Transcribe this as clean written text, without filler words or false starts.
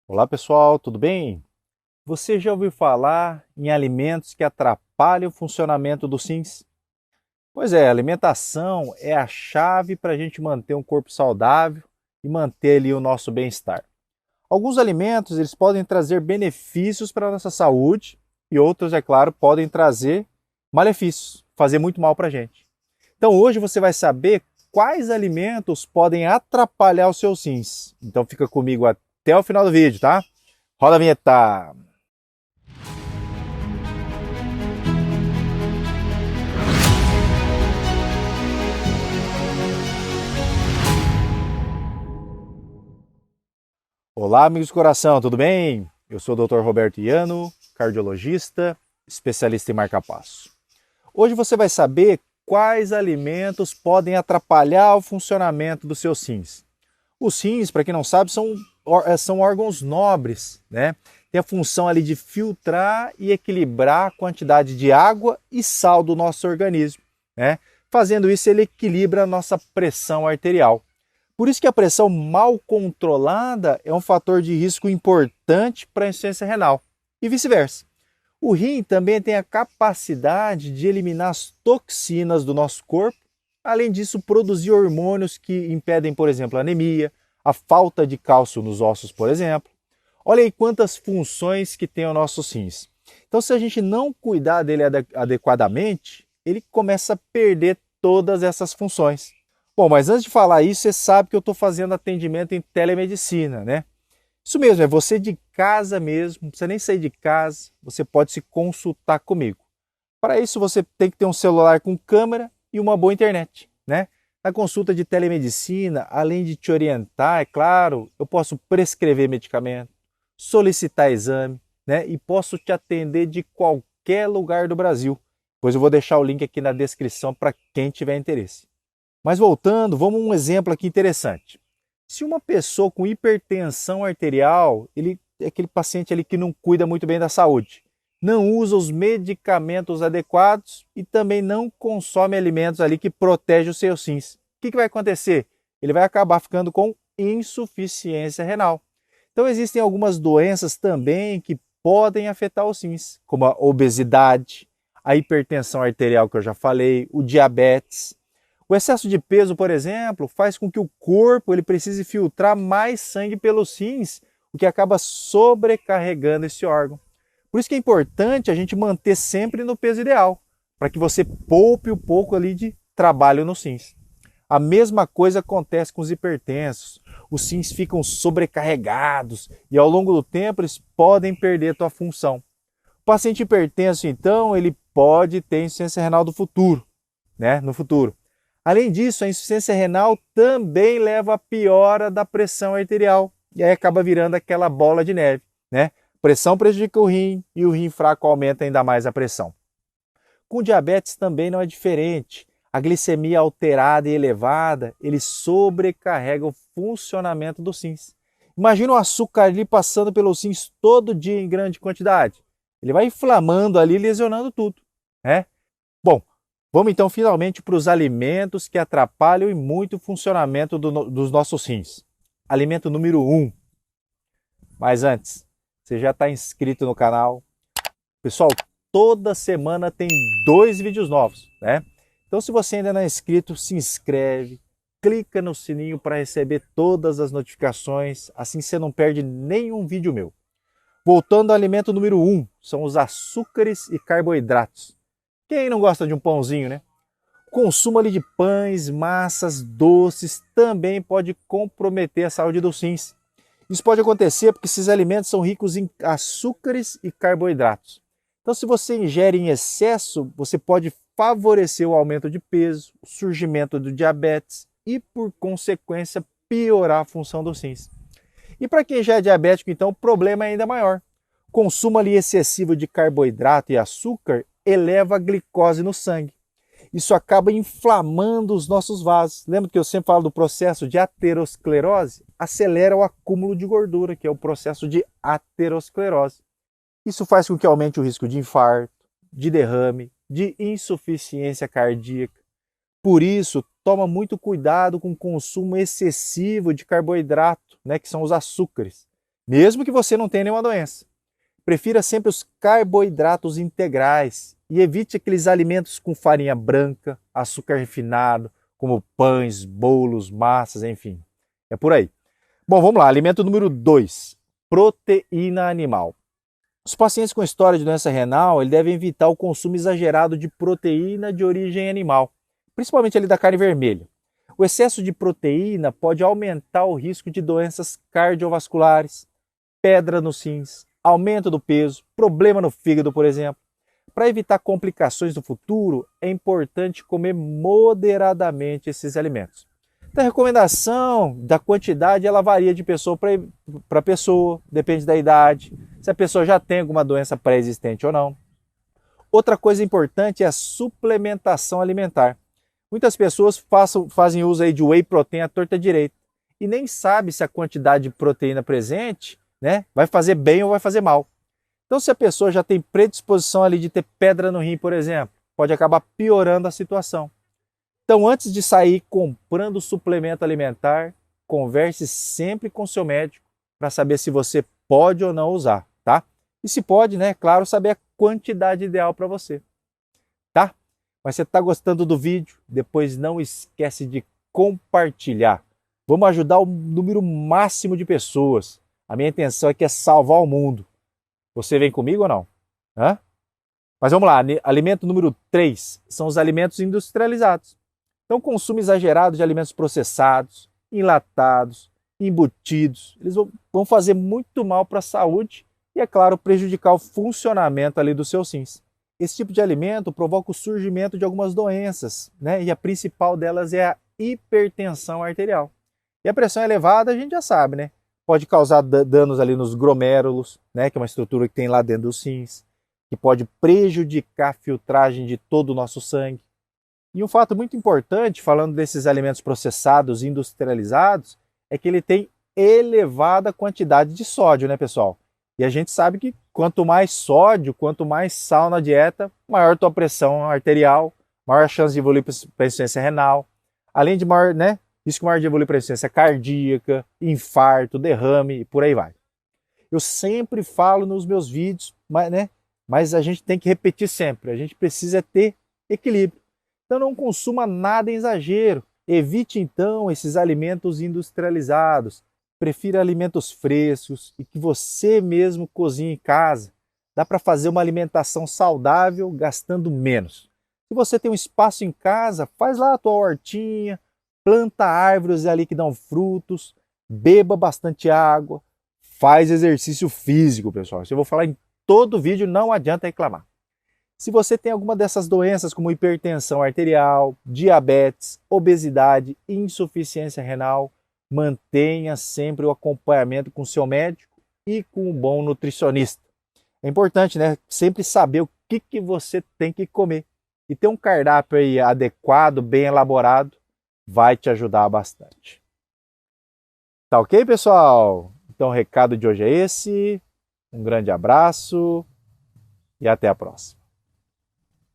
Olá pessoal, tudo bem? Você já ouviu falar em alimentos que atrapalham o funcionamento dos rins? Pois é, a alimentação é a chave para a gente manter um corpo saudável e manter ali o nosso bem-estar. Alguns alimentos eles podem trazer benefícios para a nossa saúde e outros, é claro, podem trazer malefícios, fazer muito mal para a gente. Então hoje você vai saber quais alimentos podem atrapalhar os seus rins. Então fica comigo até o final do vídeo, tá? Roda a vinheta! Olá, amigos do coração, tudo bem? Eu sou o Dr. Roberto Iano, cardiologista, especialista em marca-passo. Hoje você vai saber quais alimentos podem atrapalhar o funcionamento dos seus rins. Os rins, para quem não sabe, são órgãos nobres, né? Tem a função ali de filtrar e equilibrar a quantidade de água e sal do nosso organismo, né? Fazendo isso, ele equilibra a nossa pressão arterial. Por isso que a pressão mal controlada é um fator de risco importante para a insuficiência renal e vice-versa. O rim também tem a capacidade de eliminar as toxinas do nosso corpo, além disso produzir hormônios que impedem, por exemplo, a anemia, a falta de cálcio nos ossos, por exemplo. Olha aí quantas funções que tem o nosso rins. Então, se a gente não cuidar dele adequadamente, ele começa a perder todas essas funções. Bom, mas antes de falar isso, você sabe que eu estou fazendo atendimento em telemedicina, né? Isso mesmo, é você de casa mesmo, não precisa nem sair de casa, você pode se consultar comigo. Para isso, você tem que ter um celular com câmera e uma boa internet, né? Na consulta de telemedicina, além de te orientar, é claro, eu posso prescrever medicamento, solicitar exame, né? E posso te atender de qualquer lugar do Brasil, pois eu vou deixar o link aqui na descrição para quem tiver interesse. Mas voltando, vamos a um exemplo aqui interessante. Se uma pessoa com hipertensão arterial, ele é aquele paciente ali que não cuida muito bem da saúde, não usa os medicamentos adequados e também não consome alimentos ali que protegem os seus rins. O que vai acontecer? Ele vai acabar ficando com insuficiência renal. Então existem algumas doenças também que podem afetar os rins, como a obesidade, a hipertensão arterial que eu já falei, o diabetes. O excesso de peso, por exemplo, faz com que o corpo ele precise filtrar mais sangue pelos rins, o que acaba sobrecarregando esse órgão. Por isso que é importante a gente manter sempre no peso ideal, para que você poupe um pouco ali de trabalho nos rins. A mesma coisa acontece com os hipertensos. Os rins ficam sobrecarregados e ao longo do tempo eles podem perder a sua função. O paciente hipertenso, então, ele pode ter insuficiência renal do futuro, né? No futuro. Além disso, a insuficiência renal também leva à piora da pressão arterial e aí acaba virando aquela bola de neve, né? Pressão prejudica o rim e o rim fraco aumenta ainda mais a pressão. Com diabetes também não é diferente. A glicemia alterada e elevada, ele sobrecarrega o funcionamento dos rins. Imagina o açúcar ali passando pelos rins todo dia em grande quantidade. Ele vai inflamando ali, lesionando tudo, né? Bom, vamos então finalmente para os alimentos que atrapalham e muito o funcionamento dos nossos rins. Alimento número 1. Mas antes, você já está inscrito no canal? Pessoal, toda semana tem 2 vídeos novos, né? Então se você ainda não é inscrito, se inscreve, clica no sininho para receber todas as notificações, assim você não perde nenhum vídeo meu. Voltando ao alimento número 1, são os açúcares e carboidratos. Quem não gosta de um pãozinho, né? O consumo ali de pães, massas, doces também pode comprometer a saúde dos rins. Isso pode acontecer porque esses alimentos são ricos em açúcares e carboidratos. Então, se você ingere em excesso, você pode favorecer o aumento de peso, o surgimento do diabetes e, por consequência, piorar a função dos rins. E para quem já é diabético, então, o problema é ainda maior. O consumo ali excessivo de carboidrato e açúcar eleva a glicose no sangue. Isso acaba inflamando os nossos vasos. Lembra que eu sempre falo do processo de aterosclerose? Acelera o acúmulo de gordura, que é o processo de aterosclerose. Isso faz com que aumente o risco de infarto, de derrame, de insuficiência cardíaca. Por isso, toma muito cuidado com o consumo excessivo de carboidrato, né, que são os açúcares. mesmo que você não tenha nenhuma doença. Prefira sempre os carboidratos integrais e evite aqueles alimentos com farinha branca, açúcar refinado, como pães, bolos, massas, enfim. É por aí. Bom, vamos lá. Alimento número 2, proteína animal. Os pacientes com história de doença renal, eles devem evitar o consumo exagerado de proteína de origem animal, principalmente ali da carne vermelha. O excesso de proteína pode aumentar o risco de doenças cardiovasculares, pedra nos rins, aumento do peso, problema no fígado, por exemplo. Para evitar complicações no futuro, é importante comer moderadamente esses alimentos. Então, a recomendação da quantidade ela varia de pessoa para pessoa, depende da idade, se a pessoa já tem alguma doença pré-existente ou não. Outra coisa importante é a suplementação alimentar. Muitas pessoas fazem uso aí de whey protein à torta direita e nem sabe se a quantidade de proteína presente, né, vai fazer bem ou vai fazer mal. Então, se a pessoa já tem predisposição ali de ter pedra no rim, por exemplo, pode acabar piorando a situação. Então, antes de sair comprando suplemento alimentar, converse sempre com seu médico para saber se você pode ou não usar, tá? E se pode, né, claro, saber a quantidade ideal para você, tá? Mas você está gostando do vídeo? Depois não esquece de compartilhar. Vamos ajudar o número máximo de pessoas. A minha intenção aqui é salvar o mundo. Você vem comigo ou não? Hã? Mas vamos lá, alimento número 3 são os alimentos industrializados. Então, consumo exagerado de alimentos processados, enlatados, embutidos, eles vão fazer muito mal para a saúde e, é claro, prejudicar o funcionamento ali dos seus rins. Esse tipo de alimento provoca o surgimento de algumas doenças, né? E a principal delas é a hipertensão arterial. E a pressão elevada a gente já sabe, né? Pode causar danos ali nos glomérulos, né? Que é uma estrutura que tem lá dentro dos rins, que pode prejudicar a filtragem de todo o nosso sangue. E um fato muito importante, falando desses alimentos processados e industrializados, é que ele tem elevada quantidade de sódio, né, pessoal? E a gente sabe que quanto mais sódio, quanto mais sal na dieta, maior tua pressão arterial, maior chance de evoluir para insuficiência renal, além de maior, né, risco maior de evoluir para insuficiência cardíaca, infarto, derrame e por aí vai. Eu sempre falo nos meus vídeos, mas a gente tem que repetir sempre, a gente precisa ter equilíbrio. Então não consuma nada em exagero. Evite então esses alimentos industrializados. Prefira alimentos frescos e que você mesmo cozinhe em casa. Dá para fazer uma alimentação saudável gastando menos. Se você tem um espaço em casa, faz lá a tua hortinha, planta árvores ali que dão frutos, beba bastante água, faz exercício físico, pessoal. Isso eu vou falar em todo vídeo, não adianta reclamar. Se você tem alguma dessas doenças como hipertensão arterial, diabetes, obesidade, insuficiência renal, mantenha sempre o acompanhamento com o seu médico e com um bom nutricionista. É importante, né? Sempre saber o que você tem que comer. E ter um cardápio aí adequado, bem elaborado, vai te ajudar bastante. Tá ok, pessoal? Então o recado de hoje é esse. Um grande abraço e até a próxima.